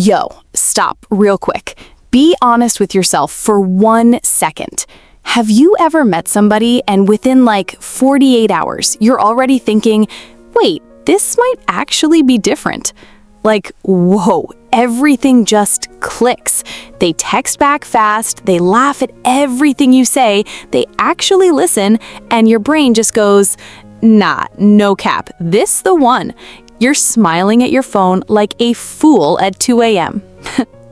Yo, stop real quick. Be honest with yourself for 1 second. Have you ever met somebody and within like 48 hours, you're already thinking, wait, this might actually be different? Like, whoa, everything just clicks. They text back fast, they laugh at everything you say, they actually listen, and your brain just goes, nah, no cap, this the one. You're smiling at your phone like a fool at 2 a.m.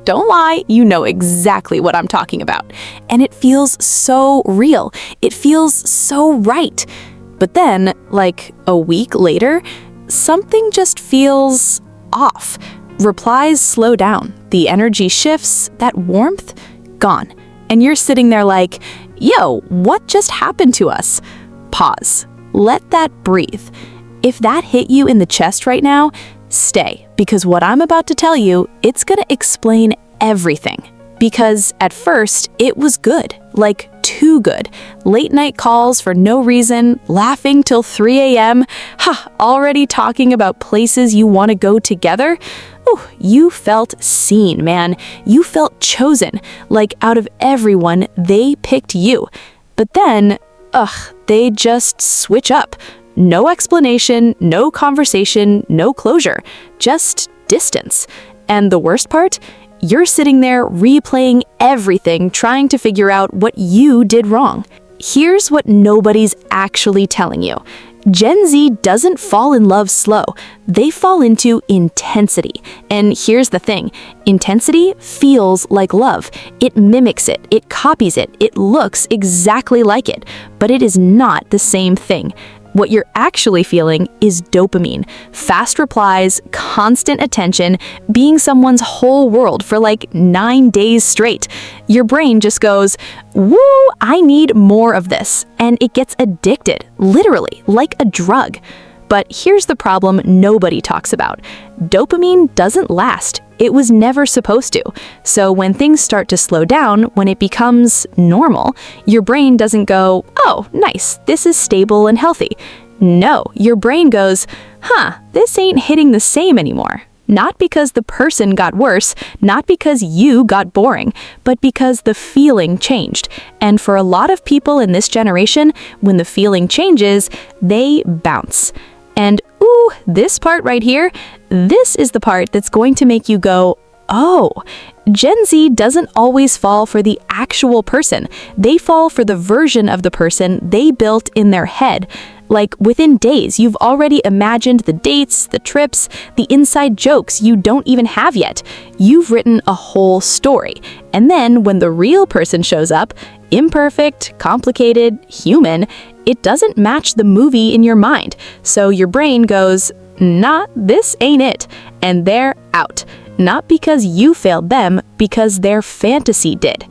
Don't lie, you know exactly what I'm talking about. And it feels so real. It feels so right. But then, like a week later, something just feels off. Replies slow down. The energy shifts, that warmth, gone. And you're sitting there like, yo, what just happened to us? Pause. Let that breathe. If that hit you in the chest right now, stay, because what I'm about to tell you, it's gonna explain everything. Because at first, it was good, like too good. Late night calls for no reason, laughing till 3 a.m., already talking about places you want to go together. Ooh, you felt seen, man. You felt chosen, like out of everyone, they picked you. But then, they just switch up. No explanation, no conversation, no closure, just distance. And the worst part? You're sitting there replaying everything, trying to figure out what you did wrong. Here's what nobody's actually telling you. Gen Z doesn't fall in love slow. They fall into intensity. And here's the thing. Intensity feels like love. It mimics it. It copies it. It looks exactly like it. But it is not the same thing. What you're actually feeling is dopamine. Fast replies, constant attention, being someone's whole world for like 9 days straight. Your brain just goes, woo, I need more of this. And it gets addicted, literally, like a drug. But here's the problem nobody talks about. Dopamine doesn't last. It was never supposed to. So when things start to slow down, when it becomes normal, your brain doesn't go, oh, nice, this is stable and healthy. No, your brain goes, this ain't hitting the same anymore. Not because the person got worse, not because you got boring, but because the feeling changed. And for a lot of people in this generation, when the feeling changes, they bounce. And ooh, this part right here, this is the part that's going to make you go, oh, Gen Z doesn't always fall for the actual person. They fall for the version of the person they built in their head. Like within days, you've already imagined the dates, the trips, the inside jokes you don't even have yet. You've written a whole story. And then when the real person shows up, imperfect, complicated, human, it doesn't match the movie in your mind. So your brain goes, nah, this ain't it. And they're out. Not because you failed them, because their fantasy did.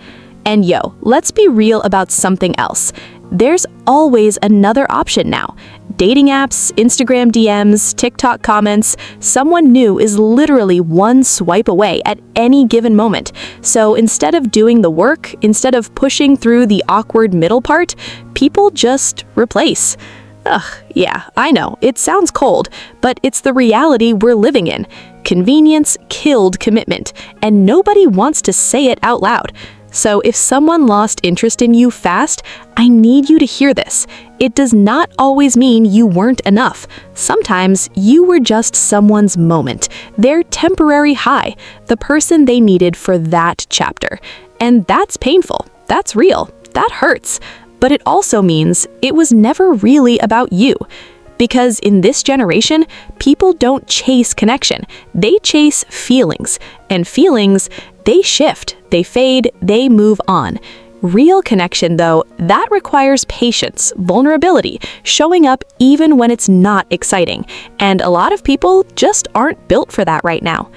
And yo, let's be real about something else. There's always another option now. Dating apps, Instagram DMs, TikTok comments, someone new is literally one swipe away at any given moment. So instead of doing the work, instead of pushing through the awkward middle part, people just replace. Yeah, I know, it sounds cold, but it's the reality we're living in. Convenience killed commitment, and nobody wants to say it out loud. So if someone lost interest in you fast, I need you to hear this. It does not always mean you weren't enough. Sometimes you were just someone's moment, their temporary high, the person they needed for that chapter. And that's painful, that's real, that hurts. But it also means it was never really about you. Because in this generation, people don't chase connection, they chase feelings. And feelings, they shift, they fade, they move on. Real connection, though, that requires patience, vulnerability, showing up even when it's not exciting. And a lot of people just aren't built for that right now.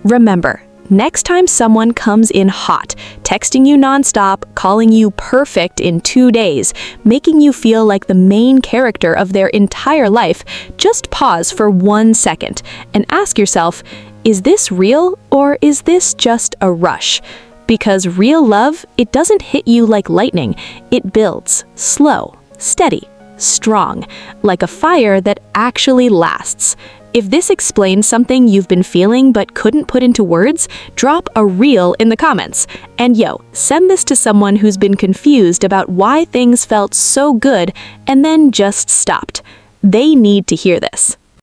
Remember, next time someone comes in hot, texting you nonstop, calling you perfect in 2 days, making you feel like the main character of their entire life, just pause for 1 second and ask yourself, is this real or is this just a rush? Because real love, it doesn't hit you like lightning. It builds, slow, steady, strong, like a fire that actually lasts. If this explains something you've been feeling but couldn't put into words, drop a reel in the comments. And send this to someone who's been confused about why things felt so good and then just stopped. They need to hear this.